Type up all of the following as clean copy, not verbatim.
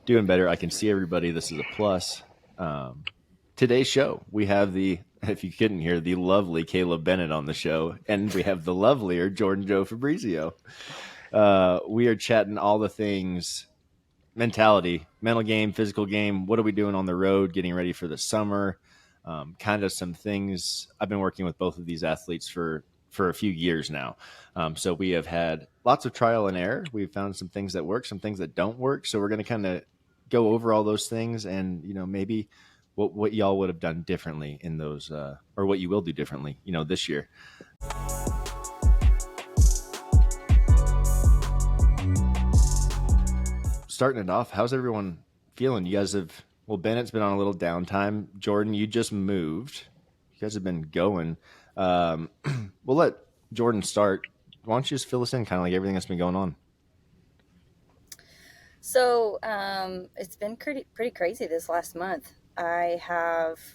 Doing better. I can see everybody. This is a plus. Today's show, we have if you couldn't hear, the lovely Caleb Bennett on the show, and we have the lovelier Jordan Joe Fabrizio. We are chatting all the things mentality, mental game, physical game. What are we doing on the road, getting ready for the summer? Kind of some things. I've been working with both of these athletes for a few years now. So we have had lots of trial and error. We've found some things that work, some things that don't work. So we're going to kind of go over all those things and, maybe what y'all would have done differently in those, or what you will do differently, this year. Starting it off, how's everyone feeling? You guys Bennett's been on a little downtime. Jordan, you just moved. You guys have been going. We'll let Jordan start. Why don't you just fill us in, kind of like everything that's been going on? So it's been pretty crazy this last month.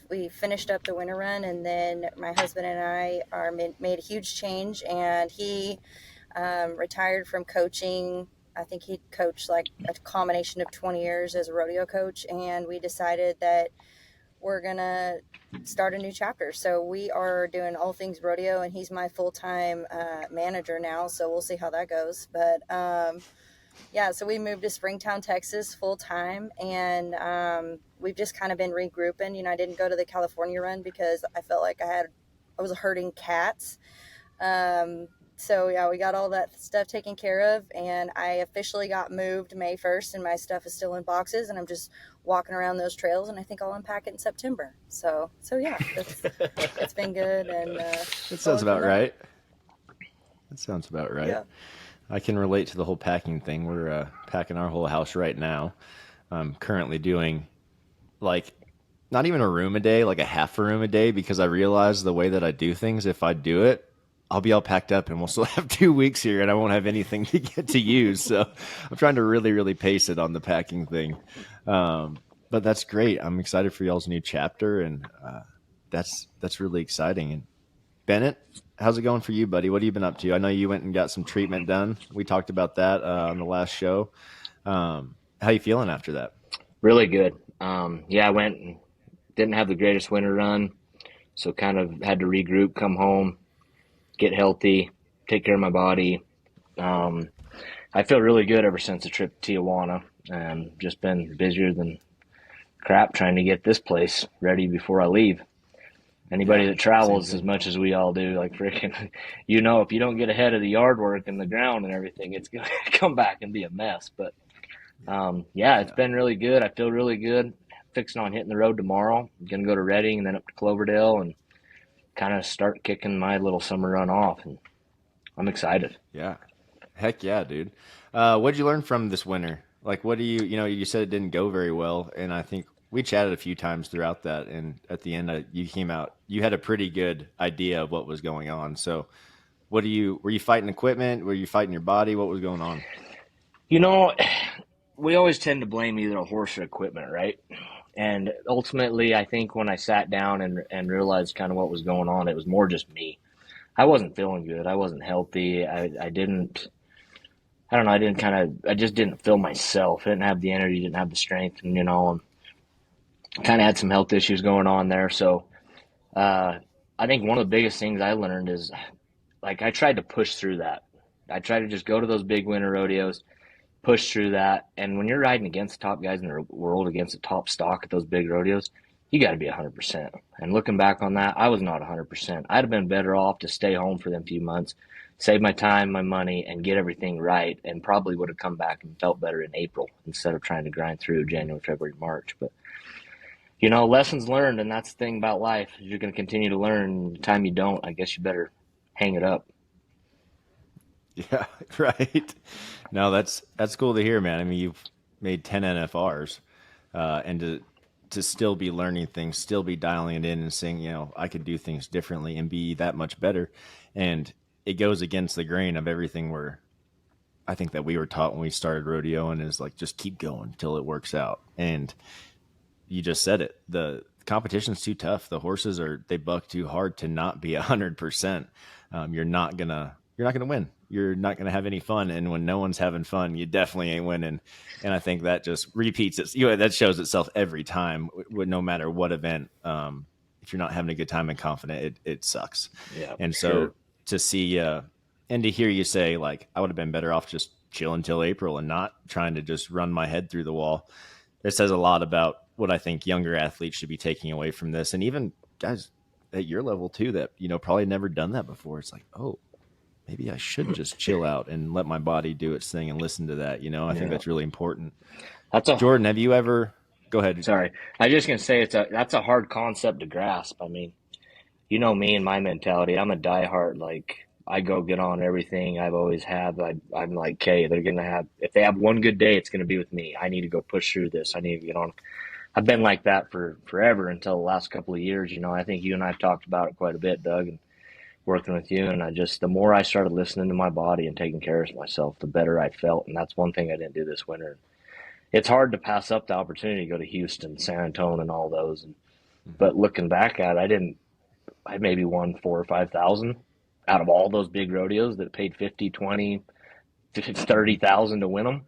We finished up the winter run, and then my husband and I made a huge change, and he retired from coaching. I think he coached like a combination of 20 years as a rodeo coach, and we decided that we're going to start a new chapter. So we are doing all things rodeo, and he's my full-time manager now, so we'll see how that goes. But yeah, so we moved to Springtown, Texas full-time, and we've just kind of been regrouping. I didn't go to the California run because I felt like I was herding cats. So yeah, we got all that stuff taken care of, and I officially got moved May 1st, and my stuff is still in boxes, and I'm just walking around those trails, and I think I'll unpack it in September. So yeah, it's been good. And that sounds about right. That sounds about right. Yeah. I can relate to the whole packing thing. We're packing our whole house right now. I'm currently doing like not even a room a day, like a half a room a day, because I realize the way that I do things, if I do it, I'll be all packed up and we'll still have 2 weeks here and I won't have anything to get to use. So I'm trying to really, really pace it on the packing thing. But that's great. I'm excited for y'all's new chapter, and that's really exciting. And Bennett, how's it going for you, buddy? What have you been up to? I know you went and got some treatment done. We talked about that on the last show. How you feeling after that? Really good. Yeah, I went and didn't have the greatest winter run, so kind of had to regroup, come home, get healthy, take care of my body. I feel really good ever since the trip to Tijuana, and just been busier than crap trying to get this place ready before I leave. Anybody that travels as much as we all do, like freaking, if you don't get ahead of the yard work and the ground and everything, it's going to come back and be a mess. But it's been really good. I feel really good. Fixing on hitting the road tomorrow. I'm going to go to Reading and then up to Cloverdale and kind of start kicking my little summer run off. And I'm excited. Yeah. Heck yeah, dude. What'd you learn from this winter? Like, what do you said it didn't go very well, and I think we chatted a few times throughout that, and at the end you came out, you had a pretty good idea of what was going on. So were you fighting equipment? Were you fighting your body? What was going on? We always tend to blame either a horse or equipment, right? And ultimately, I think when I sat down and realized kind of what was going on, it was more just me. I wasn't feeling good. I wasn't healthy. I just didn't feel myself. I didn't have the energy, didn't have the strength, and kind of had some health issues going on there. So I think one of the biggest things I learned is, like, I tried to push through that. I tried to just go to those big winter rodeos, push through that. And when you're riding against the top guys in the world, against the top stock at those big rodeos, you got to be 100%. And looking back on that, I was not 100%. I'd have been better off to stay home for them few months, save my time, my money, and get everything right, and probably would have come back and felt better in April instead of trying to grind through January, February, March. But, lessons learned, and that's the thing about life. You're going to continue to learn. The time you don't, I guess you better hang it up. Yeah, right. No, that's cool to hear, man. I mean, you've made 10 NFRs, and to still be learning things, still be dialing it in and saying, I could do things differently and be that much better. And it goes against the grain of everything I think that we were taught when we started rodeo, and is like, just keep going till it works out. And you just said it. The competition's too tough. The horses they buck too hard to not be 100%. You're not gonna you're not going to win. You're not going to have any fun. And when no one's having fun, you definitely ain't winning. And I think that just repeats it. That shows itself every time, no matter what event. If you're not having a good time and confident, it sucks. Yeah. And so to see, and to hear you say, like, I would have been better off just chilling till April and not trying to just run my head through the wall. It says a lot about what I think younger athletes should be taking away from this. And even guys at your level too, that, probably never done that before. It's like, oh, maybe I should just chill out and let my body do its thing and listen to that. I think that's really important. Jordon, have you ever, go ahead. Sorry. I was just going to say that's a hard concept to grasp. I mean, me and my mentality, I'm a diehard, like, I go get on everything I've always had. I'm like, okay, they're going to have, if they have one good day, it's going to be with me. I need to go push through this. I need to get on. I've been like that for forever until the last couple of years. I think you and I have talked about it quite a bit, Doug, and working with you. And the more I started listening to my body and taking care of myself, the better I felt. And that's one thing I didn't do this winter. It's hard to pass up the opportunity to go to Houston, San Antonio, and all those. But looking back at it, I maybe won 4,000 or 5,000 out of all those big rodeos that paid 50, 20, 30,000 to win them.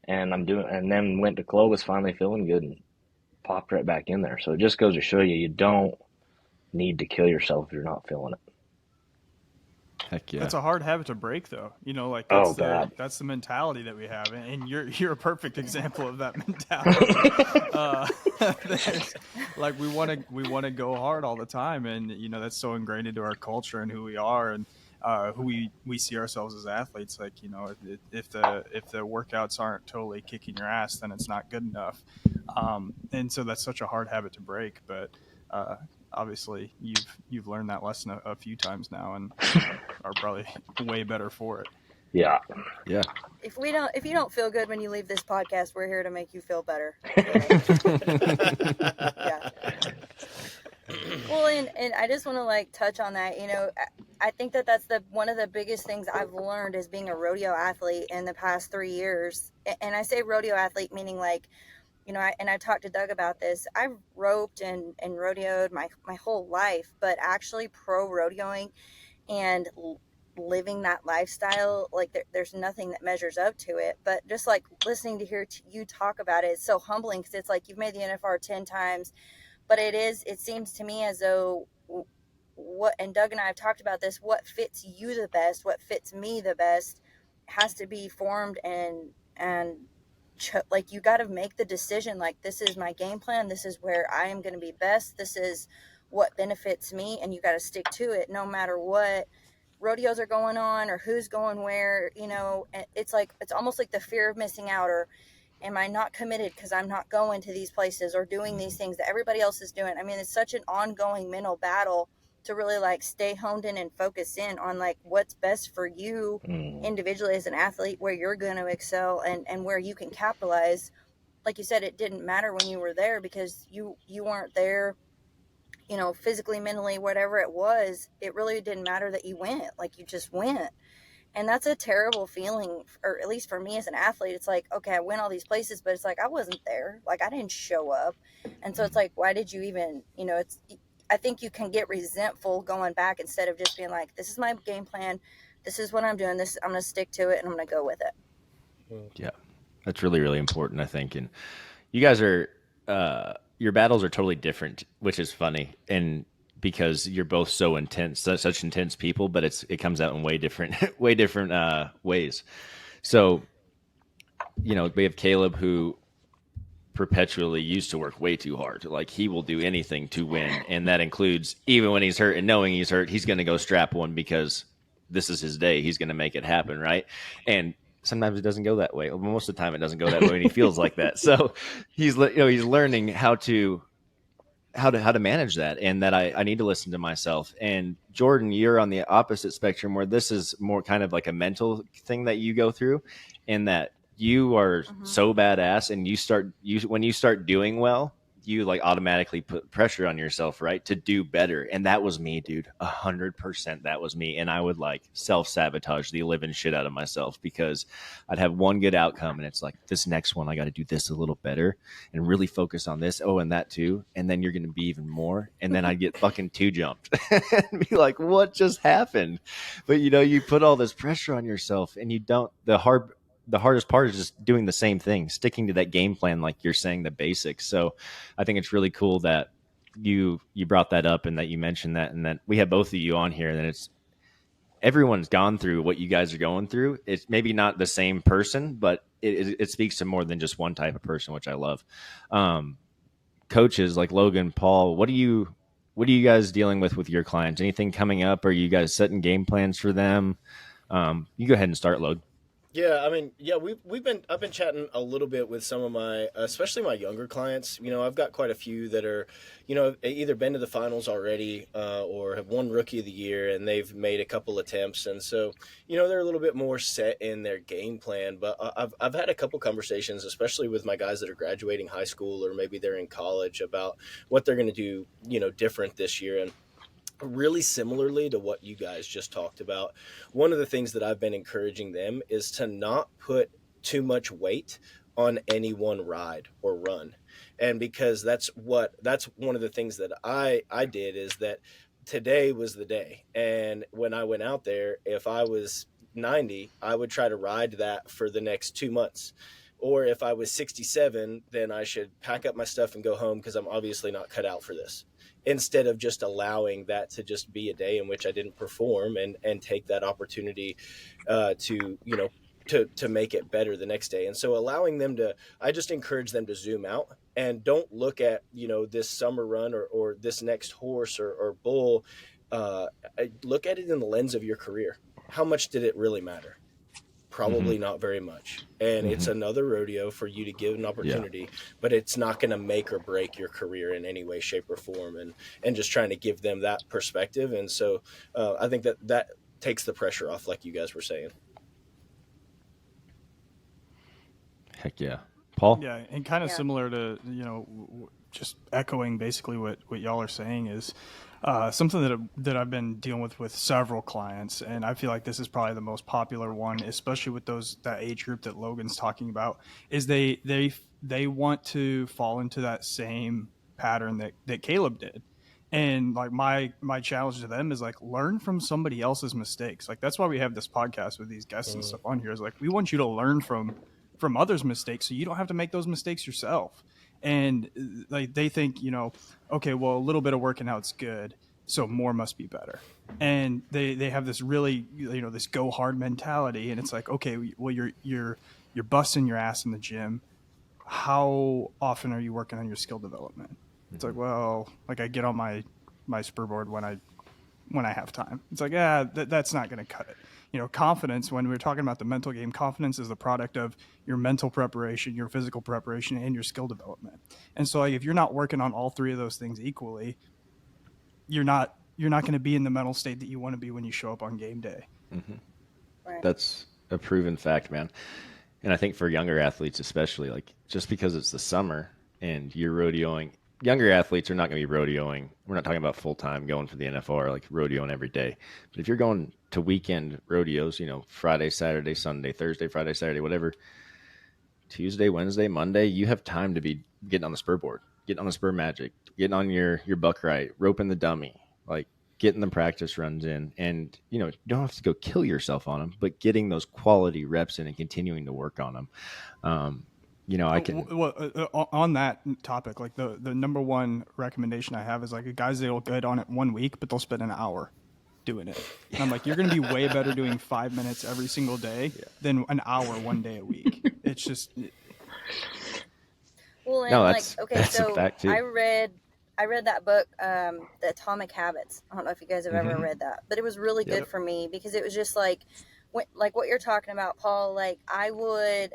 And then went to Clovis finally feeling good and popped right back in there. So it just goes to show you don't need to kill yourself if you're not feeling it. Heck yeah. That's a hard habit to break, though. That's the mentality that we have, and you're a perfect example of that mentality. Like we want to go hard all the time, and that's so ingrained into our culture and who we are, and who we see ourselves as athletes. Like if the workouts aren't totally kicking your ass, then it's not good enough. And so that's such a hard habit to break, but. Obviously, you've learned that lesson a few times now, and are probably way better for it. Yeah. If you don't feel good when you leave this podcast, we're here to make you feel better. Yeah. Well, and I just want to touch on that. I think that's one of the biggest things I've learned as being a rodeo athlete in the past 3 years. And I say rodeo athlete meaning I've talked to Doug about this. I've roped and rodeoed my whole life, but actually pro rodeoing and living that lifestyle, there's nothing that measures up to it. But just listening to hear you talk about it, it's so humbling because it's like you've made the NFR 10 times, but it seems to me as though and Doug and I have talked about this, what fits you the best, what fits me the best has to be formed and you got to make the decision, this is my game plan, this is where I am going to be best, this is what benefits me, and you got to stick to it no matter what rodeos are going on or who's going where. It's almost like the fear of missing out, or am I not committed because I'm not going to these places or doing these things that everybody else is doing. I mean, it's such an ongoing mental battle to really stay honed in and focus in on what's best for you individually as an athlete, where you're going to excel and where you can capitalize. Like you said, it didn't matter when you were there because you weren't there, physically, mentally, whatever it was. It really didn't matter that you went, you just went. And that's a terrible feeling, or at least for me as an athlete. It's okay, I went all these places, but it's I wasn't there. I didn't show up. And so it's why did you even, I think you can get resentful going back instead of just being this is my game plan. This is what I'm doing. I'm going to stick to it and I'm going to go with it. Yeah, that's really, really important, I think. And you guys are, your battles are totally different, which is funny. And because you're both so intense, such intense people, but it comes out in way different ways. So, we have Caleb who perpetually used to work way too hard. He will do anything to win, and that includes even when he's hurt and knowing he's hurt, he's going to go strap one because this is his day. He's going to make it happen, right? And sometimes it doesn't go that way. Most of the time, it doesn't go that way, and he feels like that. So he's learning how to manage that, and that I need to listen to myself. And Jordon, you're on the opposite spectrum, where this is more kind of like a mental thing that you go through, in that you are so badass, and when you start doing well, you like automatically put pressure on yourself, right, to do better. And that was me, dude. 100% that was me. And I would like self-sabotage the living shit out of myself because I'd have one good outcome and it's like, this next one I got to do this a little better and really focus on this, oh, and that too, and then you're going to be even more, and then I'd get fucking two jumped and be like, what just happened? But you put all this pressure on yourself and you don't. The hardest part is just doing the same thing, sticking to that game plan, like you're saying, the basics. So I think it's really cool that you brought that up and that you mentioned that, and that we have both of you on here, and it's everyone's gone through what you guys are going through. It's maybe not the same person, but it speaks to more than just one type of person, which I love. Coaches like Logan, Paul, what are you guys dealing with your clients? Anything coming up? Are you guys setting game plans for them? You go ahead and start, Logan. Yeah, I mean, yeah, I've been chatting a little bit with some of my, especially my younger clients. I've got quite a few that are, either been to the finals already, or have won Rookie of the Year, and they've made a couple attempts, and so they're a little bit more set in their game plan. But I've had a couple conversations, especially with my guys that are graduating high school or maybe they're in college, about what they're going to do, different this year. And really similarly to what you guys just talked about, one of the things that I've been encouraging them is to not put too much weight on any one ride or run. And because that's one of the things that I did, is that today was the day. And when I went out there, if I was 90, I would try to ride that for the next 2 months. Or if I was 67, then I should pack up my stuff and go home, because I'm obviously not cut out for this, instead of just allowing that to just be a day in which I didn't perform, and take that opportunity to make it better the next day. And so allowing them I just encourage them to zoom out and don't look at, this summer run or this next horse or bull. Look at it in the lens of your career. How much did it really matter? Probably not very much. And it's another rodeo for you to give an opportunity, but it's not going to make or break your career in any way, shape, or form. And just trying to give them that perspective. And so I think that takes the pressure off, like you guys were saying. Heck yeah. Paul? Yeah, and kind of similar to, just echoing basically what y'all are saying is something that I've been dealing with several clients, and I feel like this is probably the most popular one, especially with that age group that Logan's talking about, is they want to fall into that same pattern that Caleb did. And like my challenge to them is like, learn from somebody else's mistakes. Like, that's why we have this podcast with these guests and stuff on here, is like, we want you to learn from others' mistakes so you don't have to make those mistakes yourself. And like, they think, okay, well, a little bit of working out's good, so more must be better. And they have this really, this go hard mentality. And it's like, okay, well, you're busting your ass in the gym. How often are you working on your skill development? It's like, well, like, I get on my spurboard when I have time. It's like, that's not going to cut it. Confidence, when we're talking about the mental game, confidence is the product of your mental preparation, your physical preparation, and your skill development. And so, like, if you're not working on all three of those things equally, you're not going to be in the mental state that you want to be when you show up on game day. Right. That's a proven fact, man. And I think for younger athletes especially, like, just because it's the summer and you're rodeoing, younger athletes are not going to be rodeoing. We're not talking about full-time going for the NFL, like rodeoing every day. But if you're going to weekend rodeos, Friday, Saturday, Sunday, Thursday, Friday, Saturday, whatever, Tuesday, Wednesday, Monday, you have time to be getting on the spur board, getting on the spur magic, getting on your buck right, roping the dummy, like getting the practice runs in. And, you don't have to go kill yourself on them, but getting those quality reps in and continuing to work on them. I can. Well, on that topic, like the number one recommendation I have is like, guys, they'll get on it 1 week, but they'll spend an hour doing it. And I'm like, you're going to be way better doing 5 minutes every single day than an hour 1 day a week. It's just. Well, and No, like, that's okay, so a fact too. I read that book, The Atomic Habits. I don't know if you guys have ever read that, but it was really good for me, because it was just like, like what you're talking about, Paul. Like, I would,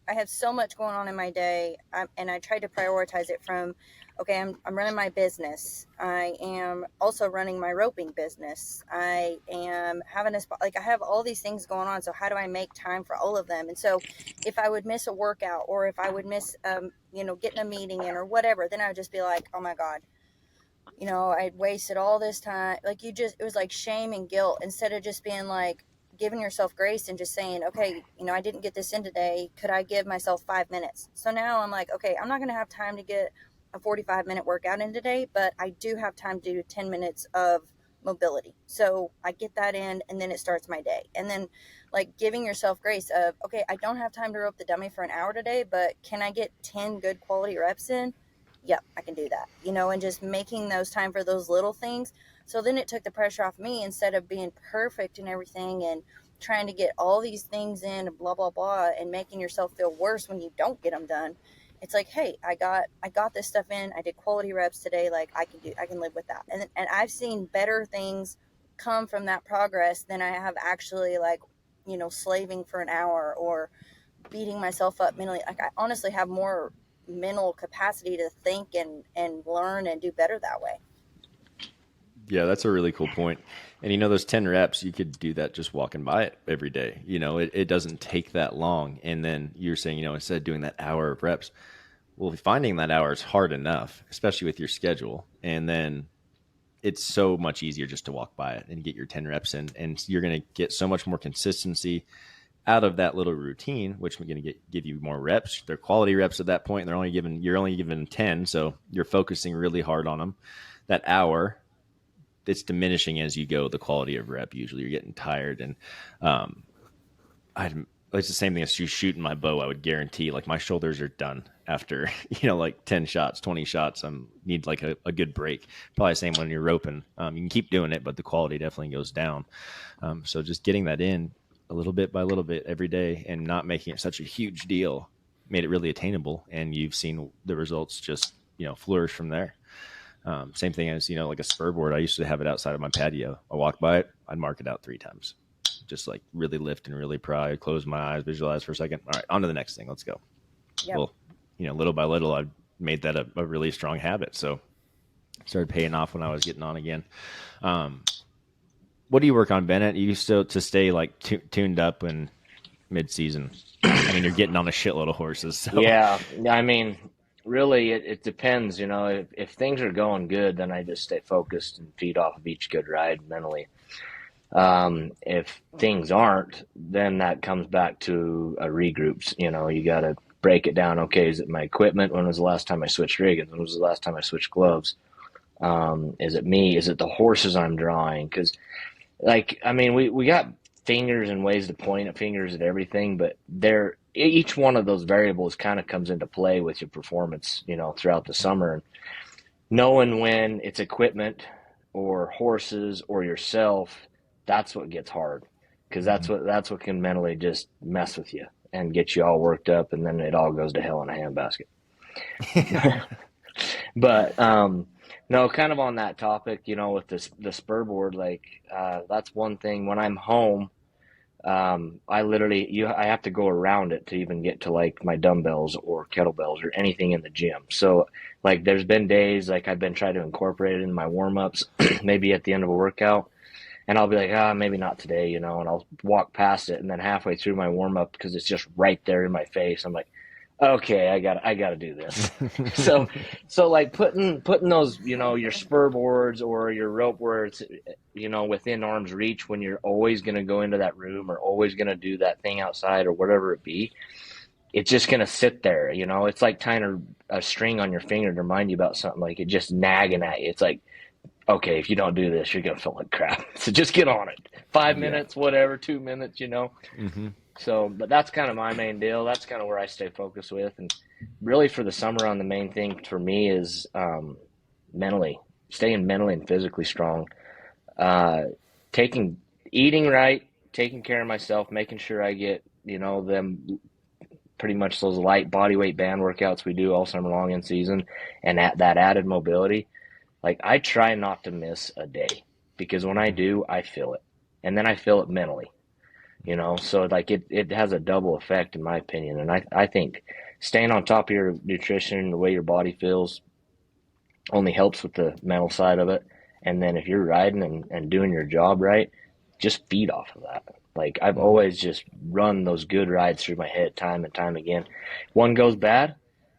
I have so much going on in my day, and I try to prioritize it from, okay, I'm running my business. I am also running my roping business. I am having a spot, like I have all these things going on. So how do I make time for all of them? And so if I would miss a workout, or if I would miss, getting a meeting in or whatever, then I would just be like, oh my God, I'd wasted all this time. Like it was like shame and guilt, instead of just being like giving yourself grace and just saying, okay, I didn't get this in today. Could I give myself 5 minutes? So now I'm like, okay, I'm not going to have time to get a 45-minute workout in today, but I do have time to do 10 minutes of mobility. So I get that in, and then it starts my day. And then like giving yourself grace of, okay, I don't have time to rope the dummy for an hour today, but can I get 10 good quality reps in? Yep, I can do that, and just making those time for those little things. So then it took the pressure off me, instead of being perfect and everything and trying to get all these things in and blah, blah, blah, and making yourself feel worse when you don't get them done. It's like, hey, I got this stuff in. I did quality reps today. Like I can live with that. And I've seen better things come from that progress than I have actually, like, slaving for an hour or beating myself up mentally. Like I honestly have more mental capacity to think and learn and do better that way. Yeah, that's a really cool point. And those 10 reps, you could do that just walking by it every day. It doesn't take that long. And then you're saying, instead of doing that hour of reps, well, finding that hour is hard enough, especially with your schedule. And then it's so much easier just to walk by it and get your 10 reps in. And you're going to get so much more consistency out of that little routine, which we're going to give you more reps. They're quality reps at that point. You're only given 10. So you're focusing really hard on them. That hour, it's diminishing as you go, the quality of rep. Usually you're getting tired. And it's the same thing as shooting my bow. I would guarantee, like, my shoulders are done after, like 10 shots, 20 shots. Need like a good break. Probably the same when you're roping. You can keep doing it, but the quality definitely goes down. So just getting that in a little bit by little bit every day and not making it such a huge deal made it really attainable. And you've seen the results just, flourish from there. Same thing as, like a spur board. I used to have it outside of my patio. I walk by it, I'd mark it out 3 times. Just like really lift and really pry, close my eyes, visualize for a second. All right, on to the next thing. Let's go. Yep. Well, little by little, I made that a really strong habit. So it started paying off when I was getting on again. What do you work on, Bennett? You still to stay like tuned up in mid-season? You're getting on a shitload of horses. So. Yeah, really, it depends. If things are going good, then I just stay focused and feed off of each good ride mentally. If things aren't, then that comes back to a regroups. You got to break it down. Okay, is it my equipment? When was the last time I switched riggings? When was the last time I switched gloves? Is it me? Is it the horses I'm drawing? Because, we got fingers and ways to point at fingers at everything, but each one of those variables kind of comes into play with your performance, throughout the summer. And knowing when it's equipment or horses or yourself, that's what gets hard, because that's what can mentally just mess with you and get you all worked up, and then it all goes to hell in a handbasket. But no, kind of on that topic, with the spur board, that's one thing. When I'm home, I have to go around it to even get to like my dumbbells or kettlebells or anything in the gym. So like there's been days like I've been trying to incorporate it in my warm-ups, maybe at the end of a workout, and I'll be like, maybe not today, and I'll walk past it, and then halfway through my warm-up, because it's just right there in my face, I'm like, okay, I gotta do this. so like putting those, your spur boards or your rope where it's, within arm's reach when you're always going to go into that room or always going to do that thing outside or whatever it be, it's just going to sit there. It's like tying a string on your finger to remind you about something, like it just nagging at you. It's like, okay, if you don't do this, you're going to feel like crap. So just get on it. 5 minutes, whatever, 2 minutes, Mm-hmm. So, but that's kind of my main deal. That's kind of where I stay focused with. And really for the summer on, the main thing for me is staying mentally and physically strong, eating right, taking care of myself, making sure I get, them pretty much those light body weight band workouts we do all summer long in season, and that added mobility. Like I try not to miss a day, because when I do, I feel it. And then I feel it mentally. you know. So like it has a double effect in my opinion. And I think staying on top of your nutrition, the way your body feels, only helps with the mental side of it. And then if you're riding and doing your job right, just feed off of that. Like I've always just run those good rides through my head time and time again. One goes bad,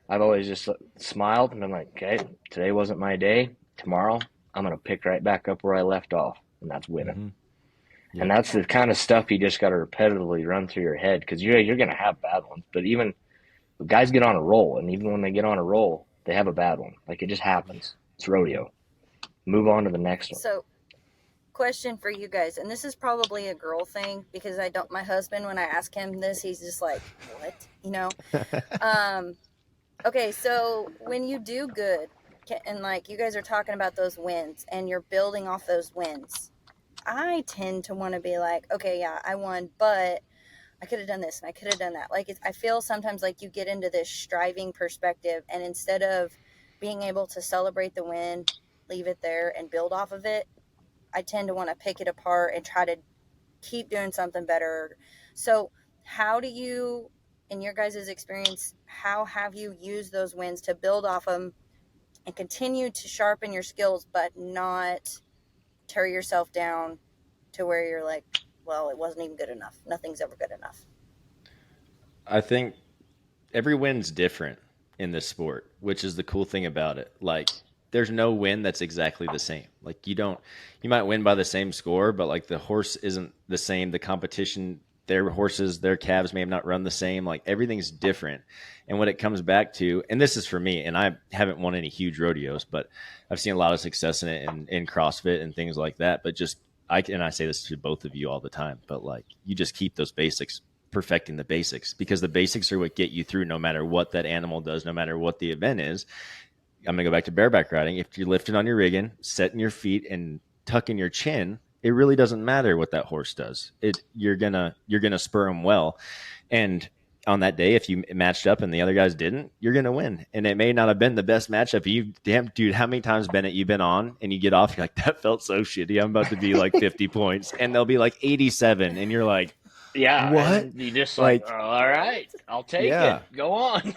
I've always just smiled and been like, okay, today wasn't my day. Tomorrow I'm gonna pick right back up where I left off, and that's winning. Mm-hmm. Yep. And that's the kind of stuff you just got to repetitively run through your head, because you're gonna have bad ones. But even guys get on a roll, and even when they get on a roll, they have a bad one. Like it just happens. It's rodeo. Move on to the next one. So, question for you guys, and this is probably a girl thing because I don't. My husband, when I ask him this, he's just like, "What?" You know. Okay, so when you do good, and like you guys are talking about those wins, and you're building off those wins, I tend to want to be like, okay, yeah, I won, but I could have done this and I could have done that. Like, I feel sometimes like you get into this striving perspective, and instead of being able to celebrate the win, leave it there and build off of it, I tend to want to pick it apart and try to keep doing something better. So how do you, in your guys' experience, how have you used those wins to build off them and continue to sharpen your skills, but not tear yourself down to where you're like, well, it wasn't even good enough. Nothing's ever good enough. I think every win's different in this sport, which is the cool thing about it. Like, there's no win that's exactly the same. Like, you might win by the same score, but like the horse isn't the same. The competition, their horses, their calves may have not run the same. Like, everything's different. And what it comes back to, and this is for me, and I haven't won any huge rodeos, but I've seen a lot of success in it in CrossFit and things like that. But just, I say this to both of you all the time, but like, you just keep those basics, perfecting the basics, because the basics are what get you through no matter what that animal does, no matter what the event is. I'm going to go back to bareback riding. If you're lifting on your rigging, setting your feet and tucking your chin, it really doesn't matter what that horse does. You're going to spur them well. And on that day, if you matched up and the other guys didn't, you're going to win. And it may not have been the best matchup. Dude, how many times, Bennett, you've been on and you get off, you're like, that felt so shitty. I'm about to be like 50 points. And they'll be like 87. And you're like, yeah, what? You just like, oh, all right, I'll take it. Go on.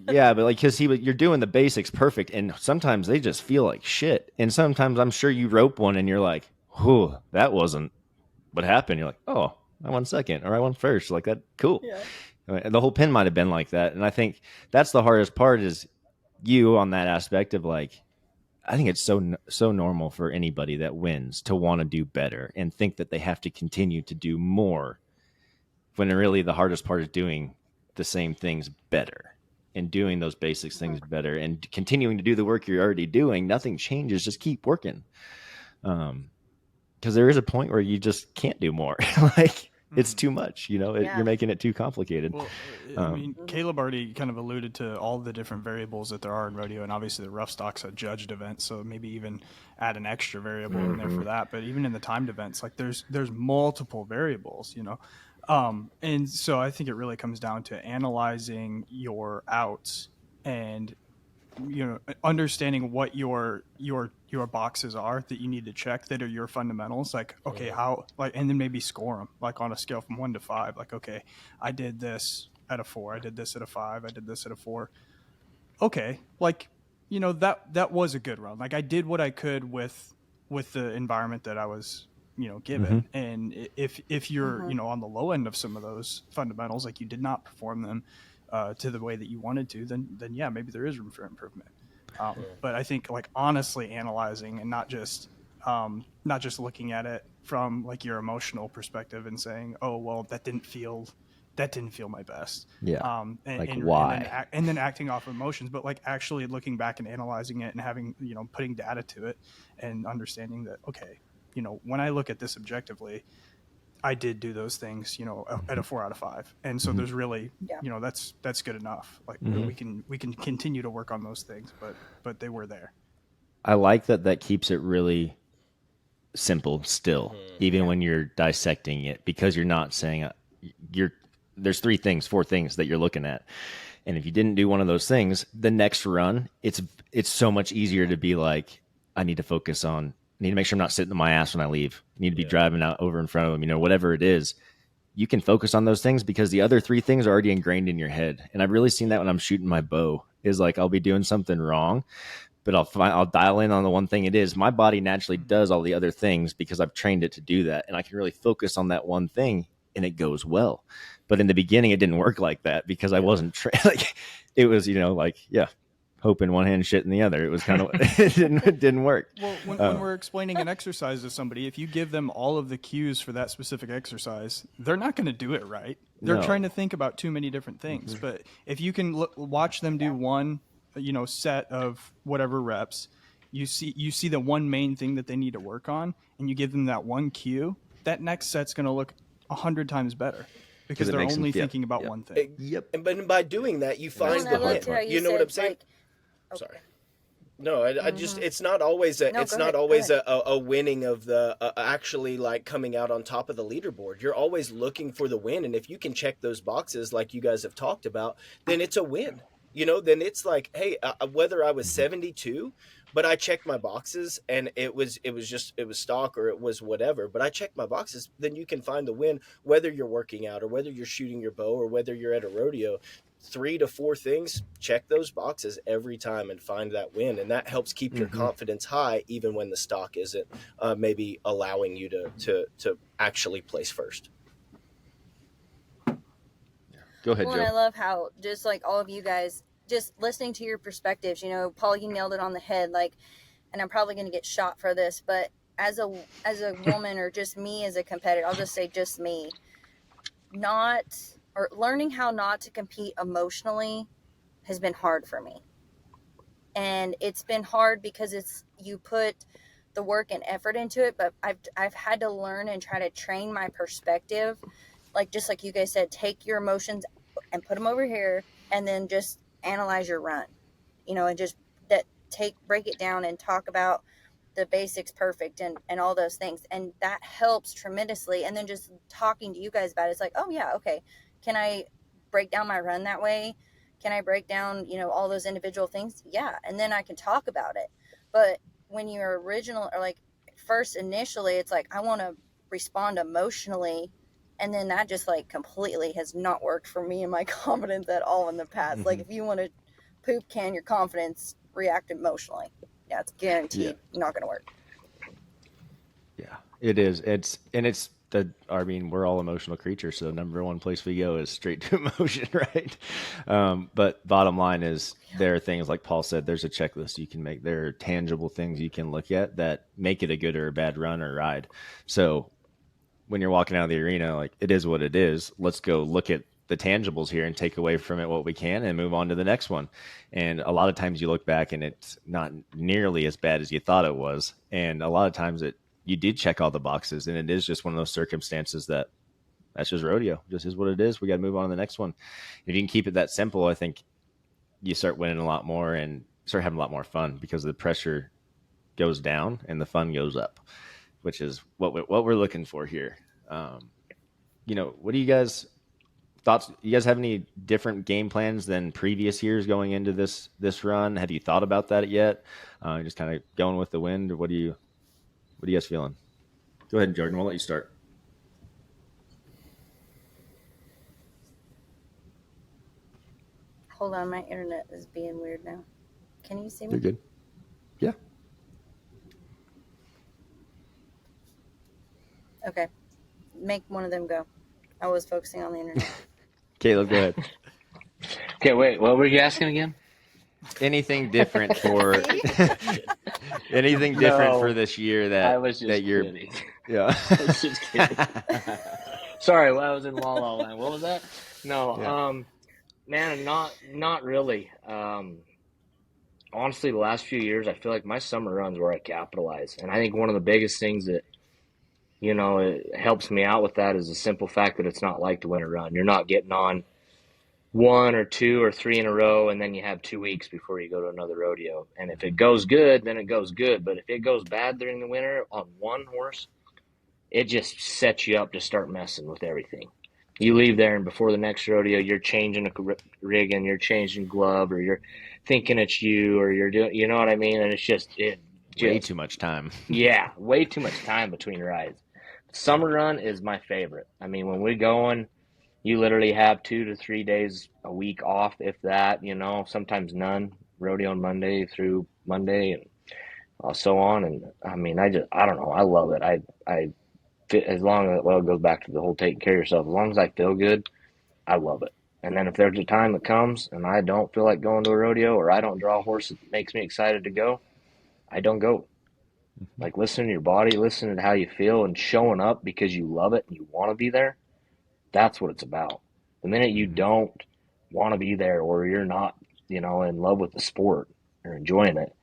Yeah, but like, because you're doing the basics perfect, and sometimes they just feel like shit. And sometimes I'm sure you rope one, and you're like, "Whew, that wasn't what happened." You're like, "Oh, I won second, or I won first." Like that, cool. Yeah. And the whole pin might have been like that, and I think that's the hardest part is you on that aspect of like. I think it's so normal for anybody that wins to want to do better and think that they have to continue to do more, when really the hardest part is doing the same things better and doing those basics things better and continuing to do the work you're already doing. Nothing changes. Just keep working. Because there is a point where you just can't do more. Like, it's too much, you're making it too complicated. Well, I mean, Caleb already kind of alluded to all the different variables that there are in rodeo, and obviously the rough stock's a judged event, so maybe even add an extra variable in there for that. But even in the timed events, like there's multiple variables, and so I think it really comes down to analyzing your outs and understanding what your boxes are that you need to check that are your fundamentals. Like, okay, how, like, and then maybe score them like on a scale from 1 to 5. Like, okay, I did this at a 4, I did this at a 5, I did this at a 4. Okay, like, that was a good run. Like, I did what I could with the environment that I was given. And if you're on the low end of some of those fundamentals, like you did not perform them to the way that you wanted to, then yeah, maybe there is room for improvement. But I think, like, honestly analyzing and not just looking at it from like your emotional perspective and saying, oh, well, that didn't feel my best. Yeah. And why? And then acting off emotions, but like actually looking back and analyzing it and having, putting data to it and understanding that, okay, when I look at this objectively, I did do those things, at a 4 out of 5. And so there's really, that's good enough. Like we can continue to work on those things, but they were there. I like that keeps it really simple still, even when you're dissecting it, because you're not saying there's 4 things that you're looking at. And if you didn't do one of those things, the next run, it's so much easier to be like, I need to focus on, I need to make sure I'm not sitting on my ass when I leave. I need to be driving out over in front of them, whatever it is. you can focus on those things because the other three things are already ingrained in your head. And I've really seen that when I'm shooting my bow, is like I'll be doing something wrong, but I'll dial in on the one thing it is. My body naturally does all the other things because I've trained it to do that, and I can really focus on that one thing, and it goes well. But in the beginning, it didn't work like that because I wasn't like it was, hope in one hand, shit in the other. It was kind of it didn't work. Well, when we're explaining an exercise to somebody, if you give them all of the cues for that specific exercise, they're not going to do it right. They're trying to think about too many different things. But if you can watch them do one, set of whatever reps, you see the one main thing that they need to work on, and you give them that one cue, that next set's going to look 100 times better. Because they're only thinking about one thing. But by doing that, you find the win. You know what I'm saying? Sorry. No, I just it's not always a winning of the actually like coming out on top of the leaderboard. You're always looking for the win, and if you can check those boxes like you guys have talked about, then it's a win. Then it's like, hey, whether I was 72, but I checked my boxes and it was stock or it was whatever, but I checked my boxes, then you can find the win, whether you're working out or whether you're shooting your bow or whether you're at a rodeo. 3 to 4 things, check those boxes every time and find that win. And that helps keep your confidence high, even when the stock isn't maybe allowing you to actually place first. Go ahead, Joe. And I love how just like all of you guys, just listening to your perspectives, Paul, you nailed it on the head. Like, and I'm probably going to get shot for this, but as a woman or just me as a competitor, I'll just say just me, learning how not to compete emotionally has been hard for me. And it's been hard because you put the work and effort into it, but I've had to learn and try to train my perspective. Like, just like you guys said, take your emotions and put them over here and then just analyze your run, and just break it down and talk about the basics perfect and all those things. And that helps tremendously. And then just talking to you guys about it, it's like, oh yeah, okay. Can I break down my run that way? Can I break down, all those individual things? Yeah. And then I can talk about it. But when you're original or like first initially, it's like, I want to respond emotionally. And then that just like completely has not worked for me and my confidence at all in the past. Like if you want to poop can your confidence, react emotionally. Yeah, it's guaranteed not going to work. Yeah, it is. We're all emotional creatures, so the number one place we go is straight to emotion, right? But bottom line is there are things like Paul said, there's a checklist you can make. There are tangible things you can look at that make it a good or a bad run or ride. So when you're walking out of the arena, like it is what it is. Let's go look at the tangibles here and take away from it what we can and move on to the next one. And a lot of times you look back and it's not nearly as bad as you thought it was. And a lot of times you did check all the boxes, and it is just one of those circumstances that's just rodeo. Just is what it is. We got to move on to the next one. If you can keep it that simple, I think you start winning a lot more and start having a lot more fun because the pressure goes down and the fun goes up, which is what we're looking for here. What do you guys thoughts? You guys have any different game plans than previous years going into this run? Have you thought about that yet? Just kind of going with the wind, or what are you guys feeling? Go ahead, Jordan. We'll let you start. Hold on, my internet is being weird now. Can you see me? You're good. Yeah. Okay. Make one of them go. I was focusing on the internet. Caleb, go ahead. Okay, wait. What were you asking again? Anything different for for this year that I was just that you're kidding. Yeah. I was just kidding. Sorry, I was in La La Land. What was that? No, Yeah. man, not really. Honestly, the last few years, I feel like my summer runs where I capitalize, and I think one of the biggest things that it helps me out with that is the simple fact that it's not like to win a run. You're not getting on 1 or 2 or 3 in a row, and then you have 2 weeks before you go to another rodeo. And if it goes good, then it goes good. But if it goes bad during the winter on one horse, it just sets you up to start messing with everything. You leave there, and before the next rodeo, you're changing a rig and you're changing glove, or you're thinking it's you, or you're doing, you know what I mean? And it's just Way too much time. Yeah, way too much time between rides. Summer run is my favorite. I mean, when we're going, you literally have 2 to 3 days a week off, if that, sometimes none. Rodeo on Monday through Monday and so on. And I mean, I don't know. I love it. I fit as long as, well, it goes back to the whole taking care of yourself. As long as I feel good, I love it. And then if there's a time that comes and I don't feel like going to a rodeo or I don't draw a horse that makes me excited to go, I don't go. Like, listen to your body, listen to how you feel, and showing up because you love it and you want to be there. That's what it's about. The minute you don't want to be there or you're not, in love with the sport or enjoying it,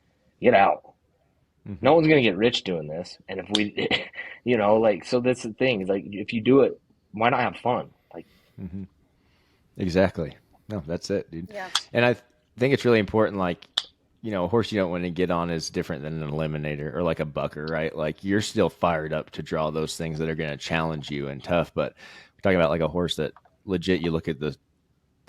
get out. No one's going to get rich doing this. And if we, so that's the thing. Is like, if you do it, why not have fun? Like, Exactly. No, that's it, dude. Yeah. And I think it's really important, like, a horse you don't want to get on is different than an eliminator or like a bucker, right? Like, you're still fired up to draw those things that are going to challenge you and tough. But we're talking about like a horse that legit, you look at the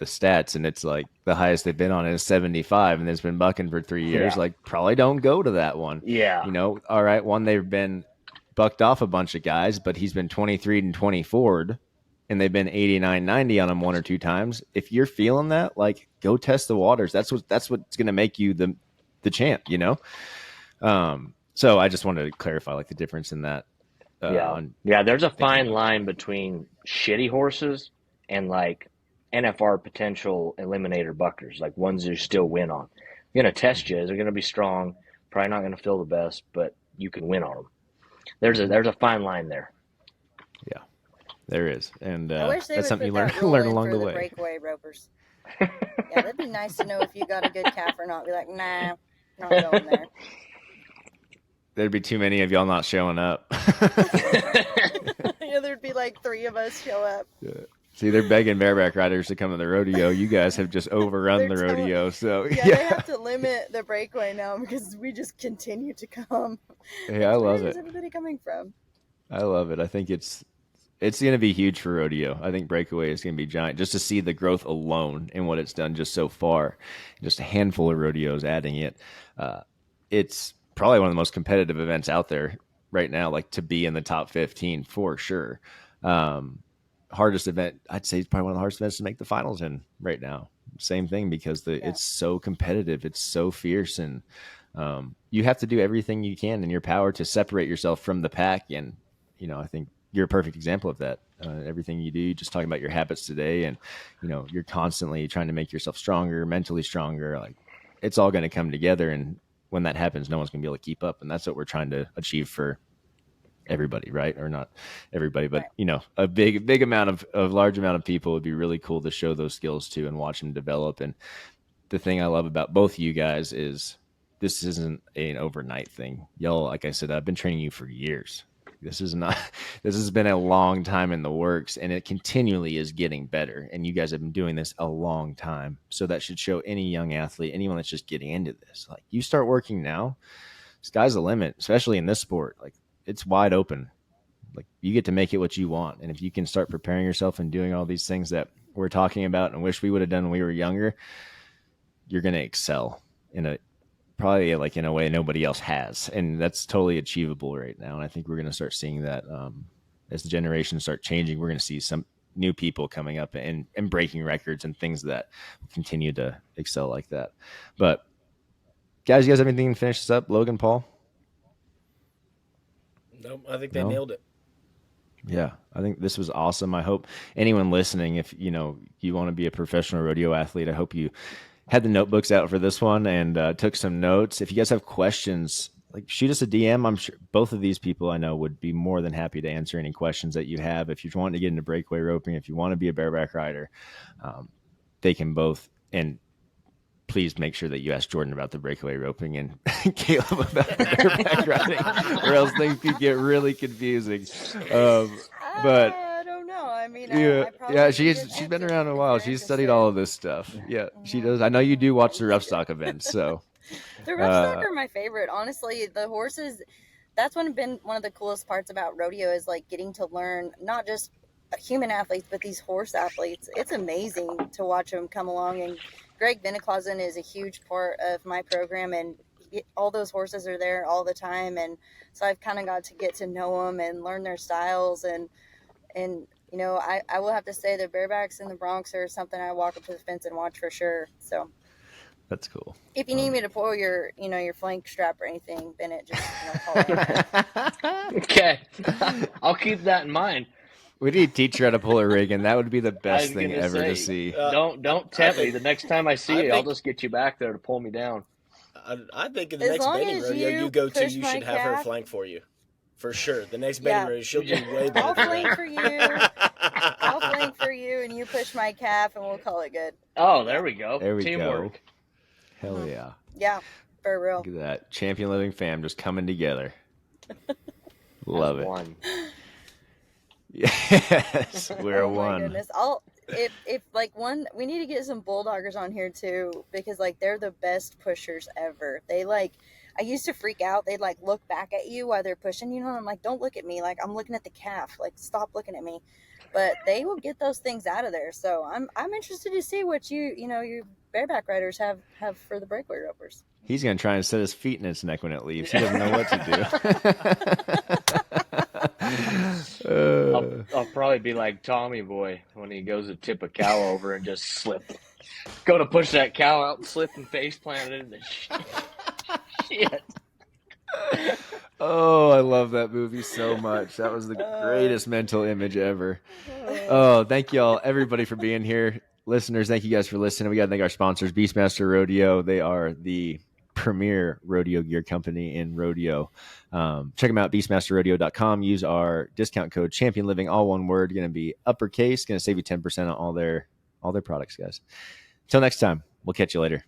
stats and it's like the highest they've been on is 75 and it's been bucking for 3 years. Yeah. Like, probably don't go to that one. Yeah. All right. One, they've been bucked off a bunch of guys, but he's been 23 and 24'd. And they've been 89, 90 on him 1 or 2 times. If you're feeling that, like, go test the waters. That's what's going to make you the champ, So I just wanted to clarify, like, the difference in that. Yeah. There's a fine line between shitty horses and like NFR potential eliminator buckers, like ones you still win on. You're going to test you. They're going to be strong. Probably not going to feel the best, but you can win on them. There's a fine line there. Yeah. There is, and I wish they that's would something you put learn that rule along in the for way. Breakaway ropers. Yeah, that'd be nice to know if you got a good calf or not. Be like, nah, not going there. There'd be too many of y'all not showing up. Yeah, there'd be like 3 of us show up. Yeah. See, they're begging bareback riders to come to the rodeo. You guys have just overrun the rodeo. So yeah, they have to limit the breakaway now because we just continue to come. Hey, I love Where is it. everybody coming from? I love it. I think it's going to be huge for rodeo. I think breakaway is going to be giant just to see the growth alone and what it's done just so far. Just a handful of rodeos adding it. It's probably one of the most competitive events out there right now, like to be in the top 15 for sure. Hardest event, I'd say, it's probably one of the hardest events to make the finals in right now. Same thing, because it's so competitive. It's so fierce. And you have to do everything you can in your power to separate yourself from the pack. And, I think you're a perfect example of that. Everything you do, just talking about your habits today, and you're constantly trying to make yourself stronger, mentally stronger. Like, it's all going to come together, and when that happens, no one's going to be able to keep up, and that's what we're trying to achieve for everybody, right? Or not everybody, but a big amount of large amount of people. Would be really cool to show those skills to and watch them develop. And the thing I love about both of you guys is this isn't an overnight thing. Y'all, like I said, I've been training you for years. This has been a long time in the works, and it continually is getting better. And you guys have been doing this a long time. So that should show any young athlete, anyone that's just getting into this. Like, you start working now, sky's the limit, especially in this sport. Like, it's wide open. Like, you get to make it what you want. And if you can start preparing yourself and doing all these things that we're talking about and wish we would have done when we were younger, you're going to excel in a way nobody else has. And that's totally achievable right now. And I think we're going to start seeing that as the generations start changing. We're going to see some new people coming up and breaking records and things that continue to excel like that. But guys, you guys have anything to finish this up? Logan, Paul? Nope, I think they nailed it. Yeah, I think this was awesome. I hope anyone listening, if you want to be a professional rodeo athlete, I hope you had the notebooks out for this one and took some notes. If you guys have questions, like, shoot us a DM. I'm sure both of these people I know would be more than happy to answer any questions that you have. If you're wanting to get into breakaway roping, if you want to be a bareback rider, they can both. And please make sure that you ask Jordon about the breakaway roping and Caleb about the bareback riding, or else things could get really confusing. But I don't know. I mean, she's been around a while. She's studied all of this stuff. Yeah, she does. I know you do watch the rough stock events, so the rough stock are my favorite. Honestly, the horses. That's been one of the coolest parts about rodeo is like getting to learn not just human athletes, but these horse athletes. It's amazing to watch them come along. And Greg Bennett is a huge part of my program, and all those horses are there all the time, and so I've kind of got to get to know them and learn their styles, and you know, I will have to say the barebacks and the broncs are something I walk up to the fence and watch for sure. So That's cool. if you need me to pull your, you know, your flank strap or anything, Bennett, just, you know, call me. Okay. I'll keep that in mind. We need to teach her how to pull a rig, and that would be the I best was thing gonna ever to say, see. Don't tempt me. The next time I see I you, I'll think- just get you back there to pull me down. I think the As next long bedding as rodeo you you go to, push you my should have her calf- flank for you. For sure. The next bedding Yeah. rodeo, she'll do way better I'll than flank that. for you. I'll flank for you, and you push my calf, and we'll call it good. Oh, there we go. There we Teamwork. go. Hell yeah. Yeah, for real. Look at that. Champion Living fam just coming together. Love As it. one. Yes, we're Oh my one. goodness. If like one, we need to get some bulldoggers on here too, because like they're the best pushers ever. They like, I used to freak out. They'd like look back at you while they're pushing, you know, and I'm like, don't look at me. Like, I'm looking at the calf. Like, stop looking at me. But they will get those things out of there. So I'm interested to see what you know, your bareback riders have for the breakaway ropers. He's going to try and set his feet in its neck when it leaves. He doesn't know what to do. I'll probably be like Tommy Boy when he goes to tip a cow over and just slip. Go to push that cow out and slip and face plant it in the shit. Oh, I love that movie so much. That was the greatest mental image ever. Oh, thank you all, everybody, for being here. Listeners, thank you guys for listening. We got to thank our sponsors, Beastmaster Rodeo. They are the premier rodeo gear company in rodeo. Check them out, beastmasterrodeo.com. Use our discount code CHAMPIONLIVING, all one word, going to be uppercase, going to save you 10% on all their products, guys. Until next time, we'll catch you later.